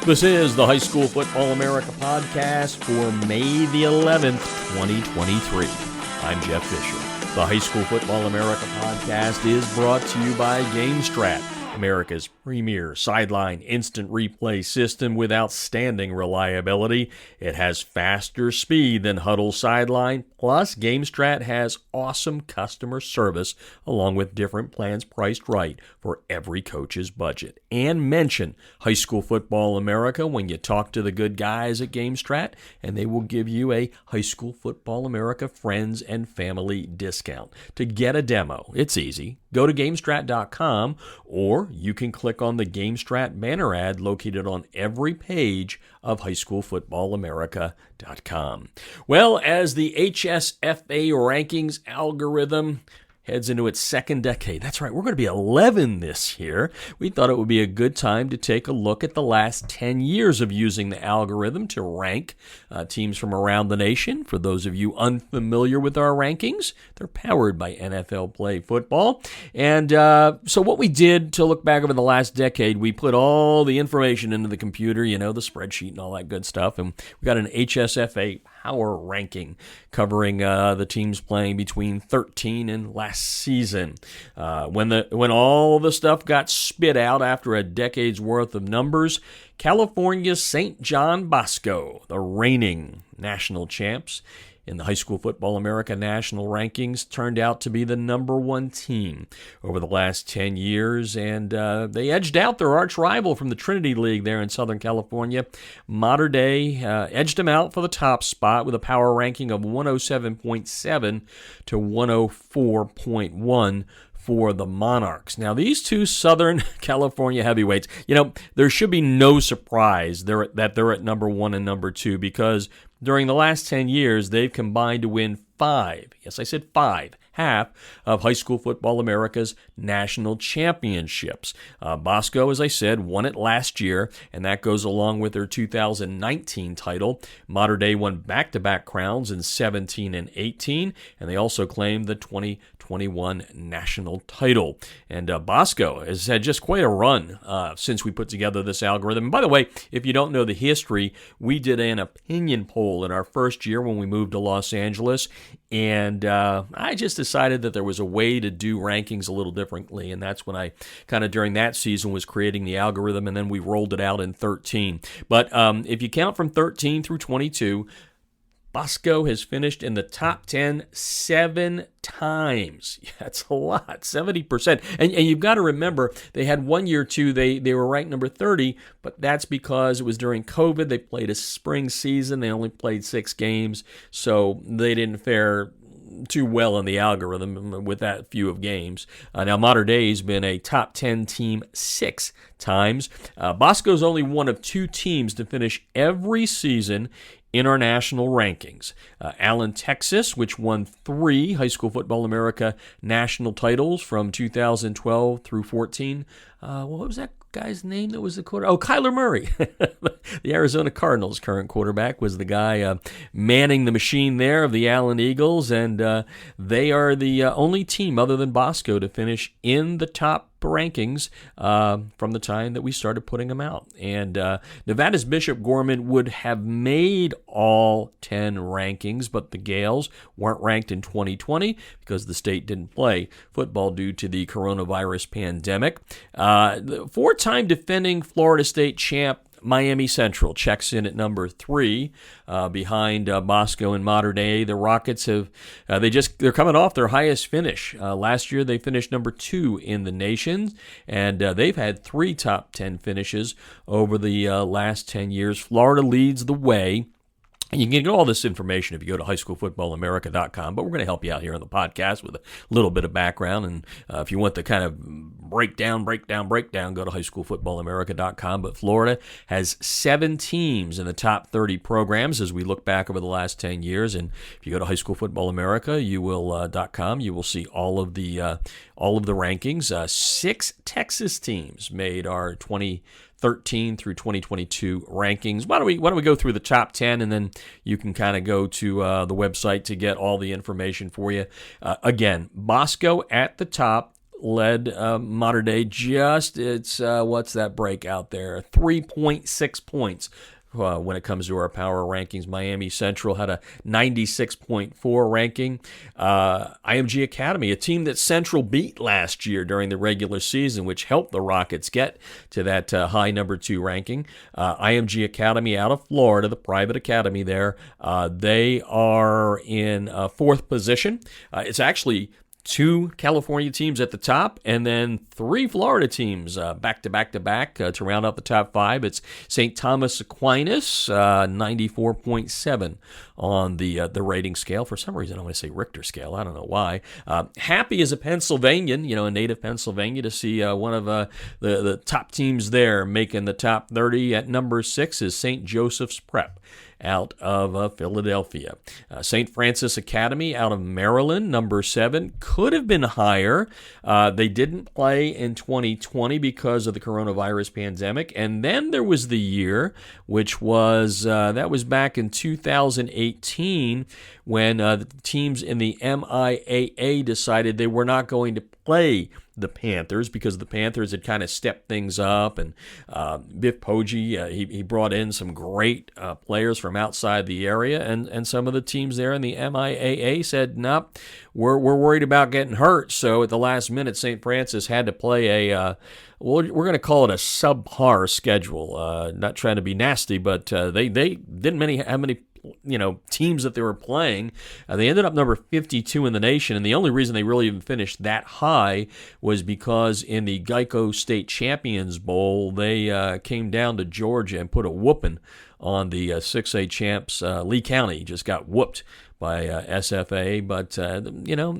This is the High School Football America podcast for May the 11th, 2023. I'm Jeff Fisher. The High School Football America podcast is brought to you by GameStrat, America's premier sideline instant replay system with outstanding reliability. It has faster speed than Huddle Sideline, plus GameStrat has awesome customer service along with different plans priced right for every coach's budget. And mention High School Football America when you talk to the good guys at GameStrat, and they will give you a High School Football America friends and family discount. To get a demo, it's easy. Go to GameStrat.com, or you can click on the GameStrat banner ad located on every page of highschoolfootballamerica.com. Well, as the HSFA rankings algorithm heads into its second decade. That's right, we're going to be 11 this year. We thought it would be a good time to take a look at the last 10 years of using the algorithm to rank teams from around the nation. For those of you unfamiliar with our rankings, they're powered by NFL Play Football. And so what we did to look back over the last decade, we put all the information into the computer, the spreadsheet and all that good stuff. And we got an HSFA power ranking covering the teams playing between 13 and last season. When all the stuff got spit out after a decade's worth of numbers, California's St. John Bosco, the reigning national champs in the High School Football America national rankings, turned out to be the number one team over the last 10 years, and they edged out their arch rival from the Trinity League there in Southern California. Mater Dei edged them out for the top spot with a power ranking of 107.7 to 104.1 for the Monarchs. Now, these two Southern California heavyweights, there should be no surprise that they're at number one and number two, because during the last 10 years, they've combined to win five, yes, I said five, half of High School Football America's national championships. Bosco, as I said, won it last year, and that goes along with their 2019 title. Mater Dei won back-to-back crowns in 17 and 18, and they also claimed the 2021 national title. And Bosco has had just quite a run since we put together this algorithm. And by the way, if you don't know the history, we did an opinion poll in our first year when we moved to Los Angeles, and I just decided that there was a way to do rankings a little differently, and that's when I kind of during that season was creating the algorithm, and then we rolled it out in 13. But if you count from 13 through 22, Bosco has finished in the top 10 7 times. Yeah, that's a lot, 70%. And you've got to remember, they had 1 year, too, they were ranked number 30, but that's because it was during COVID. They played a spring season. They only played 6 games, so they didn't fare too well in the algorithm with that few of games. Now, Mater Dei has been a top 10 team 6 times. Bosco's only one of 2 teams to finish every season in our national rankings. Allen, Texas, which won 3 High School Football America national titles from 2012 through 14. What was that guy's name that was the quarterback? Oh, Kyler Murray. The Arizona Cardinals' current quarterback was the guy manning the machine there of the Allen Eagles, and they are the only team other than Bosco to finish in the top rankings from the time that we started putting them out. And Nevada's Bishop Gorman would have made all 10 rankings, but the Gales weren't ranked in 2020 because the state didn't play football due to the coronavirus pandemic. The 4-time defending Florida State champ Miami Central checks in at number 3 behind Bosco and Mater Dei. The Rockets they're coming off their highest finish. Last year they finished number 2 in the nation, and they've had 3 top 10 finishes over the last 10 years. Florida leads the way. And you can get all this information if you go to highschoolfootballamerica.com, but we're going to help you out here on the podcast with a little bit of background. And if you want the kind of breakdown, go to highschoolfootballamerica.com. But Florida has 7 teams in the top 30 programs as we look back over the last 10 years. And if you go to highschoolfootballamerica, you will see all of the rankings. 6 Texas teams made our 2013 through 2022 rankings. Why don't we go through the top 10, and then you can kind of go to the website to get all the information for you. Again, Bosco at the top, led Mater Dei what's that break out there? 3.6 points. When it comes to our power rankings. Miami Central had a 96.4 ranking. IMG Academy, a team that Central beat last year during the regular season, which helped the Rockets get to that high number 2 ranking. IMG Academy out of Florida, the private academy there, they are in 4th position. It's actually 2 California teams at the top, and then 3 Florida teams back to back to round out the top 5. It's St. Thomas Aquinas, 94.7 on the rating scale. For some reason, I want to say Richter scale. I don't know why. Happy as a Pennsylvanian, a native Pennsylvania, to see one of the top teams there making the top 30. At number 6 is St. Joseph's Prep out of Philadelphia. St. Francis Academy out of Maryland, number 7, could have been higher. They didn't play in 2020 because of the coronavirus pandemic. And then there was the year, which was, that was back in 2018, when the teams in the MIAA decided they were not going to play the Panthers because the Panthers had kind of stepped things up, and Biff Poggi, he brought in some great players from outside the area, and some of the teams there in the MIAA said, nope, we're worried about getting hurt. So at the last minute, St. Francis had to play we're going to call it a subpar schedule. Not trying to be nasty, but they didn't have many teams that they were playing. They ended up number 52 in the nation, and the only reason they really even finished that high was because in the Geico State Champions Bowl, they came down to Georgia and put a whooping on the 6A champs. Lee County just got whooped by SFA, but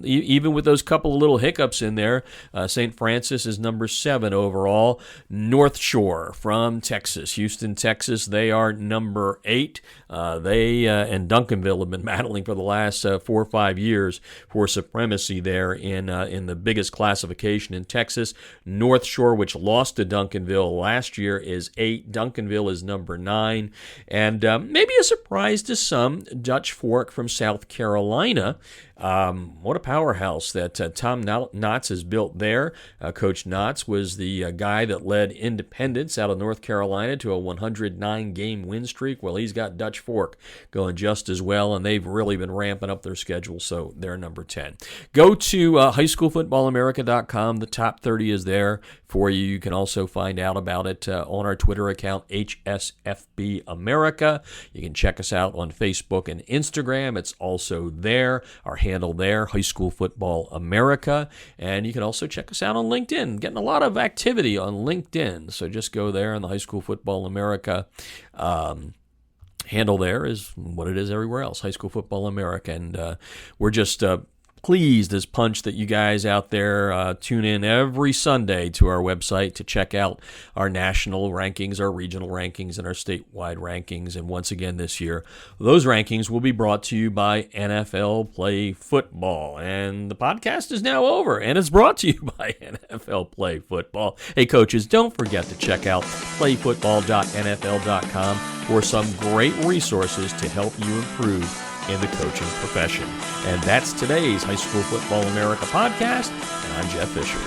even with those couple of little hiccups in there, St. Francis is number 7 overall. North Shore from Texas, Houston, Texas, they are number 8. They and Duncanville have been battling for the last 4 or 5 years for supremacy there in the biggest classification in Texas. North Shore, which lost to Duncanville last year, is 8. Duncanville is number 9, and maybe a surprise to some, Dutch Fork from South Carolina. What a powerhouse that Tom Knotts has built there. Coach Knotts was the guy that led Independence out of North Carolina to a 109-game win streak. Well, he's got Dutch Fork going just as well, and they've really been ramping up their schedule, so they're number 10. Go to highschoolfootballamerica.com. The top 30 is there for you. You can also find out about it on our Twitter account, HSFB America. You can check us out on Facebook and Instagram. It's also there. Our handle there, High School Football America. And you can also check us out on LinkedIn. Getting a lot of activity on LinkedIn. So just go there, and the High School Football America handle there is what it is everywhere else, High School Football America. And we're just pleased as punch that you guys out there tune in every Sunday to our website to check out our national rankings, our regional rankings, and our statewide rankings. And once again this year, those rankings will be brought to you by NFL Play Football. And the podcast is now over, and it's brought to you by NFL Play Football. Hey, coaches, don't forget to check out playfootball.nfl.com for some great resources to help you improve in the coaching profession. And that's today's High School Football America podcast, and I'm Jeff Fisher.